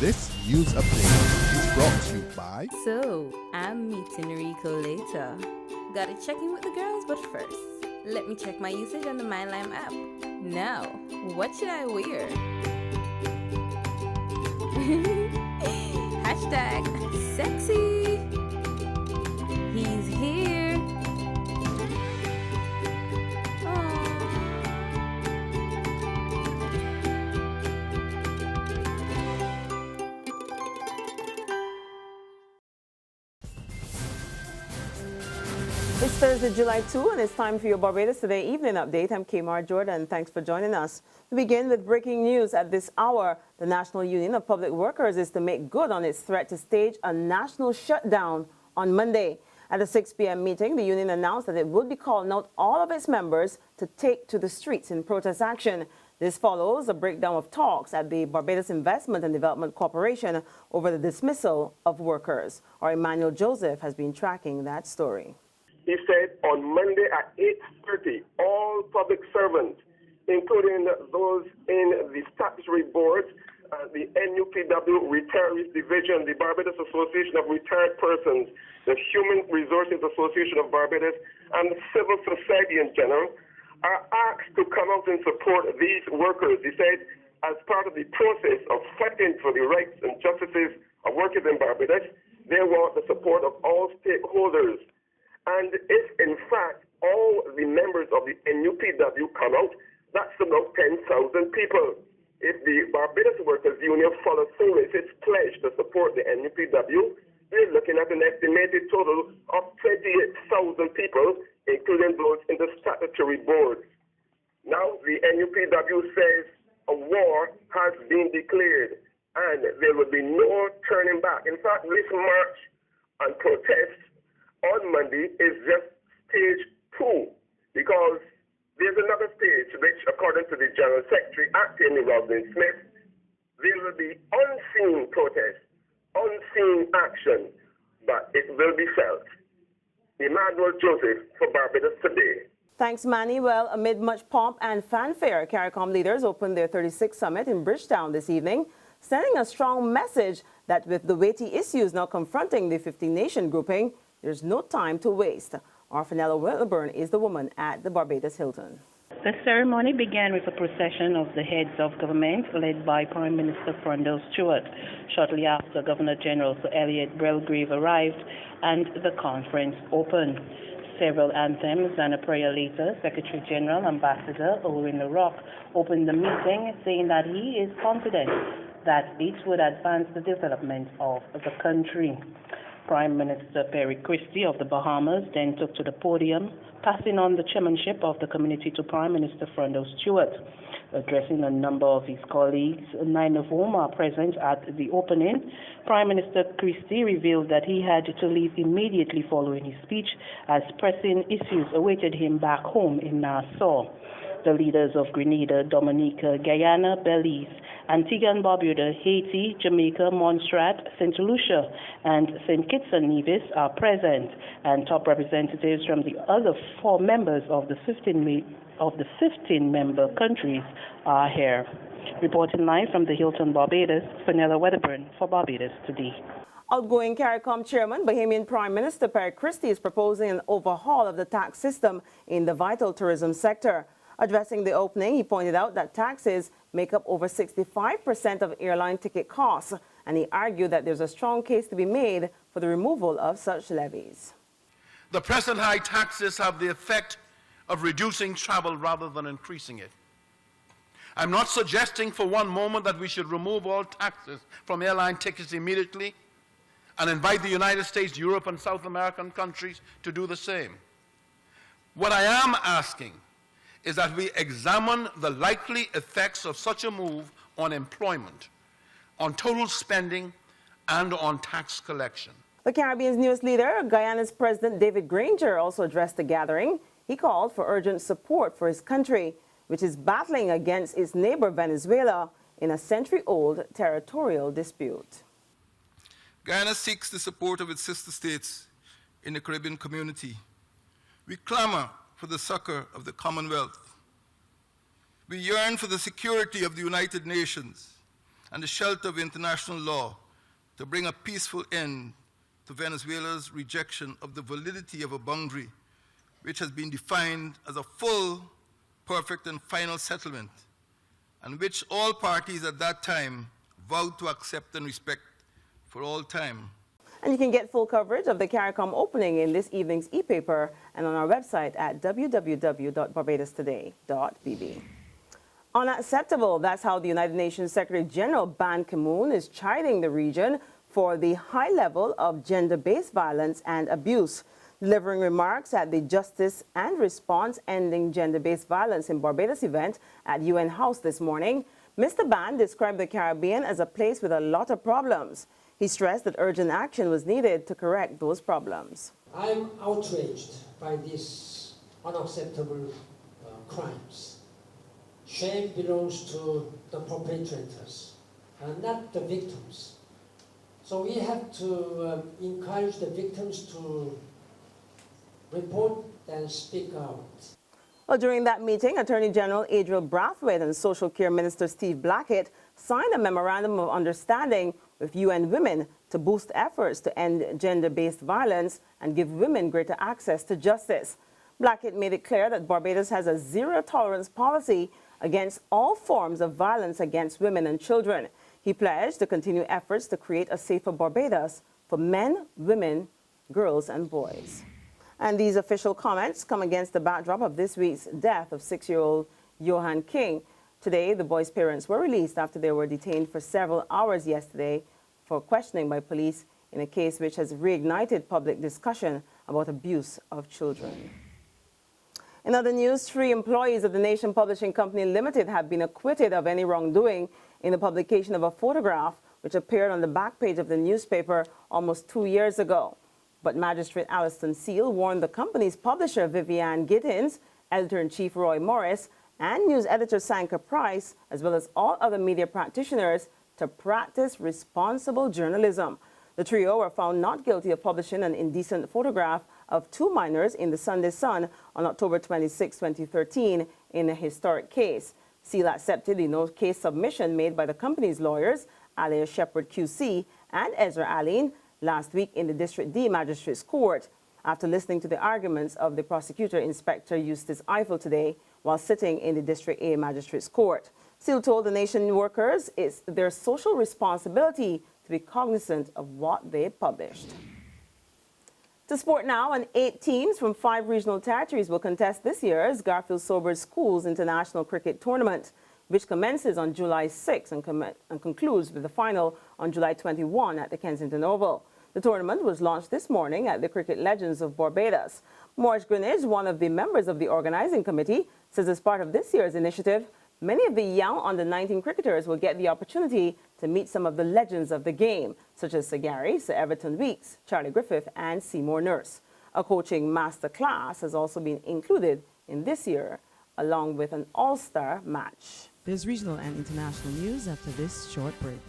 This news update is brought to you by... So, I'm meeting Rico later. Gotta check in with the girls, but first, let me check my usage on the MyLime app. Now, what should I wear? Hashtag sexy. He's here. It's Thursday, July 2, and it's time for your Barbados Today evening update. I'm Kmar Jordan. Thanks for joining us. We begin with breaking news at this hour. The National Union of Public Workers is to make good on its threat to stage a national shutdown on Monday. At a 6 p.m. meeting, the union announced that it would be calling out all of its members to take to the streets in protest action. This follows a breakdown of talks at the Barbados Investment and Development Corporation over the dismissal of workers. Our Emmanuel Joseph has been tracking that story. He said on Monday at 8:30, all public servants, including those in the statutory boards, the NUPW Retirees Division, the Barbados Association of Retired Persons, the Human Resources Association of Barbados, and civil society in general, are asked to come out and support these workers. He said, as part of the process of fighting for the rights and justices of workers in Barbados, they want the support of all stakeholders. And if, in fact, all the members of the NUPW come out, that's about 10,000 people. If the Barbados Workers Union follows through with its pledge to support the NUPW, we're looking at an estimated total of 28,000 people, including those in the statutory boards. Now, the NUPW says a war has been declared, and there will be no turning back. In fact, this march and protest on Monday is just stage 2, because there's another stage which, according to the General Secretary, Acting Robin Smith, there will be unseen protest, unseen action, but it will be felt. Emmanuel Joseph for Barbados Today. Thanks, Manny. Well, amid much pomp and fanfare, CARICOM leaders opened their 36th summit in Bridgetown this evening, sending a strong message that with the weighty issues now confronting the 15-nation grouping, there's no time to waste. Our Fenella Wilburn is the woman at the Barbados Hilton. The ceremony began with a procession of the heads of government led by Prime Minister Frondell Stewart. Shortly after, Governor General Sir Elliot Belgrave arrived and the conference opened. Several anthems and a prayer later, Secretary General Ambassador Owen LaRock opened the meeting, saying that he is confident that it would advance the development of the country. Prime Minister Perry Christie of the Bahamas then took to the podium, passing on the chairmanship of the committee to Prime Minister Frondell Stewart. Addressing a number of his colleagues, 9 of whom are present at the opening, Prime Minister Christie revealed that he had to leave immediately following his speech as pressing issues awaited him back home in Nassau. The leaders of Grenada, Dominica, Guyana, Belize, Antigua and Barbuda, Haiti, Jamaica, Montserrat, St. Lucia, and St. Kitts and Nevis are present, and top representatives from the other 4 members of the 15-member countries are here. Reporting live from the Hilton, Barbados, Fenella Wedderburn for Barbados Today. Outgoing CARICOM Chairman, Bahamian Prime Minister Perry Christie is proposing an overhaul of the tax system in the vital tourism sector. Addressing the opening, he pointed out that taxes make up over 65% of airline ticket costs, and he argued that there's a strong case to be made for the removal of such levies. The present high taxes have the effect of reducing travel rather than increasing it. I'm not suggesting for one moment that we should remove all taxes from airline tickets immediately and invite the United States, Europe, and South American countries to do the same. What I am asking is that we examine the likely effects of such a move on employment, on total spending, and on tax collection. The Caribbean's newest leader, Guyana's President David Granger, also addressed the gathering. He called for urgent support for his country, which is battling against its neighbor Venezuela in a century-old territorial dispute. Guyana seeks the support of its sister states in the Caribbean community. We clamor for the succor of the Commonwealth. We yearn for the security of the United Nations and the shelter of international law to bring a peaceful end to Venezuela's rejection of the validity of a boundary which has been defined as a full, perfect, and final settlement, and which all parties at that time vowed to accept and respect for all time. And you can get full coverage of the CARICOM opening in this evening's e-paper and on our website at www.barbadostoday.bb. Unacceptable. That's how the United Nations Secretary General Ban Ki-moon is chiding the region for the high level of gender-based violence and abuse. Delivering remarks at the Justice and Response Ending Gender-Based Violence in Barbados event at UN House this morning, Mr. Ban described the Caribbean as a place with a lot of problems. He stressed that urgent action was needed to correct those problems. I'm outraged by these unacceptable crimes. Shame belongs to the perpetrators and not the victims. So we have to encourage the victims to report and speak out. Well, during that meeting, Attorney General Adriel Brathwaite and Social Care Minister Steve Blackett signed a memorandum of understanding with UN Women to boost efforts to end gender-based violence and give women greater access to justice. Blackett made it clear that Barbados has a zero-tolerance policy against all forms of violence against women and children. He pledged to continue efforts to create a safer Barbados for men, women, girls, and boys. And these official comments come against the backdrop of this week's death of 6-year-old Johan King. Today, the boy's parents were released after they were detained for several hours yesterday for questioning by police in a case which has reignited public discussion about abuse of children. In other news, 3 employees of the Nation Publishing Company Limited have been acquitted of any wrongdoing in the publication of a photograph which appeared on the back page of the newspaper almost 2 years ago. But Magistrate Alliston Seal warned the company's publisher Viviane Gittins, Editor-in-Chief Roy Morris, and news editor Sanka Price, as well as all other media practitioners, to practice responsible journalism. The trio were found not guilty of publishing an indecent photograph of 2 minors in the Sunday Sun on October 26, 2013, in a historic case. Seal accepted the no-case submission made by the company's lawyers, Alia Shepherd QC and Ezra Aline, last week in the District D Magistrates Court, after listening to the arguments of the prosecutor, Inspector Eustace Eiffel, today while sitting in the District A Magistrates Court. Seal told the Nation workers it's their social responsibility to be cognizant of what they published. To sport now, and 8 teams from 5 regional territories will contest this year's Garfield Sobers Schools International Cricket Tournament, which commences on July 6 and concludes with the final on July 21 at the Kensington Oval. The tournament was launched this morning at the Cricket Legends of Barbados. Morris Greenidge, one of the members of the organizing committee, says as part of this year's initiative, many of the young under-19 cricketers will get the opportunity to meet some of the legends of the game, such as Sir Gary, Sir Everton Weekes, Charlie Griffith, and Seymour Nurse. A coaching master class has also been included in this year, along with an all-star match. There's regional and international news after this short break.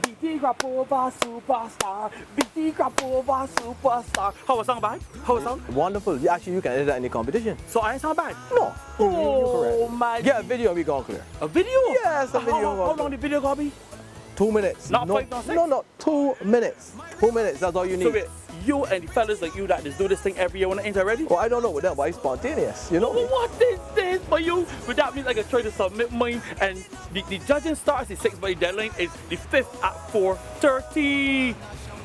BT Grapova Superstar, BT Grapova Superstar. How was sound bad? How was sound? Wonderful. Actually, you can edit that in the competition. So I sound bad? No. Oh my. Get a video and we gone clear. A video? Yes, a video. How long the video gonna be? 2 minutes. Not 5, not 6? No, 2 minutes. 2 minutes, that's all you need. So wait, you and the fellas like you that just do this thing every year when it ain't already? Well, I don't know with them, but it's spontaneous, you know? Well, what is this for you? But that means I can try to submit mine, and the judging starts at 6, but the deadline is the 5th at 4:30.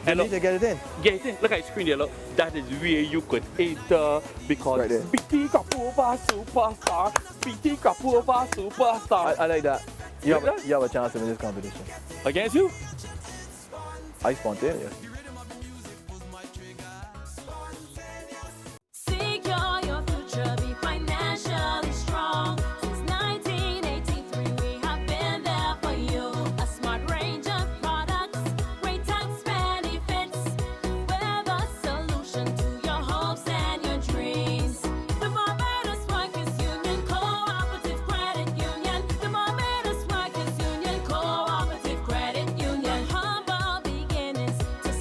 You need to get it in. Get it in. Look at the screen there, look. That is where you could enter because right there. BT Grapova Superstar, BT Grapova Superstar. I like that. You have a chance to win this competition. Against you? I spontaneous. Secure your future, be financially strong. Since 1983, we have been there for you. A smart range of products, great tax benefits. We're the solution to your hopes and your dreams. The Barbados Workers Union Cooperative Credit Union. The Barbados Workers Union Cooperative Credit Union. Humble beginnings to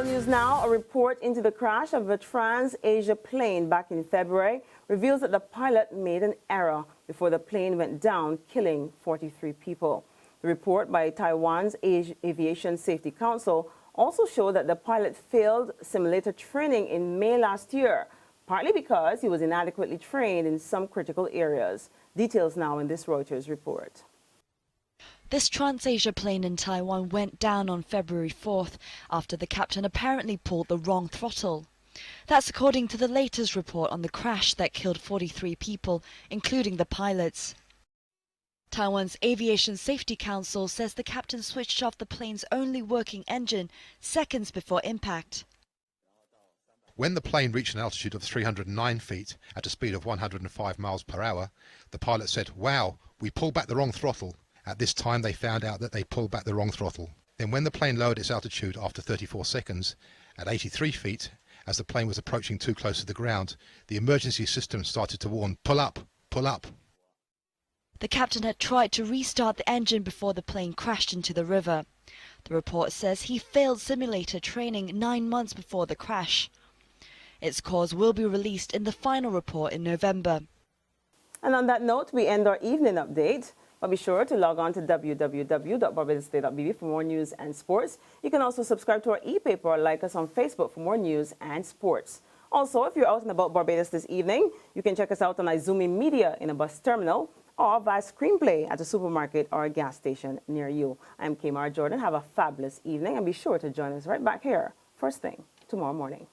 World News Now, a report into the crash of a Trans-Asia plane back in February reveals that the pilot made an error before the plane went down, killing 43 people. The report by Taiwan's Aviation Safety Council also showed that the pilot failed simulator training in May last year, partly because he was inadequately trained in some critical areas. Details now in this Reuters report. This Trans-Asia plane in Taiwan went down on February 4th after the captain apparently pulled the wrong throttle. That's according to the latest report on the crash that killed 43 people, including the pilots. Taiwan's Aviation Safety Council says the captain switched off the plane's only working engine seconds before impact. When the plane reached an altitude of 309 feet at a speed of 105 miles per hour, the pilot said, "Wow, we pulled back the wrong throttle." At this time, they found out that they pulled back the wrong throttle. Then when the plane lowered its altitude after 34 seconds, at 83 feet, as the plane was approaching too close to the ground, the emergency system started to warn, "Pull up, pull up." The captain had tried to restart the engine before the plane crashed into the river. The report says he failed simulator training 9 months before the crash. Its cause will be released in the final report in November. And on that note, we end our evening update. But be sure to log on to www.barbadosday.bb for more news and sports. You can also subscribe to our e-paper or like us on Facebook for more news and sports. Also, if you're out and about Barbados this evening, you can check us out on Izumi Media in a bus terminal or via Screenplay at a supermarket or a gas station near you. I'm Kamar Jordan. Have a fabulous evening and be sure to join us right back here first thing tomorrow morning.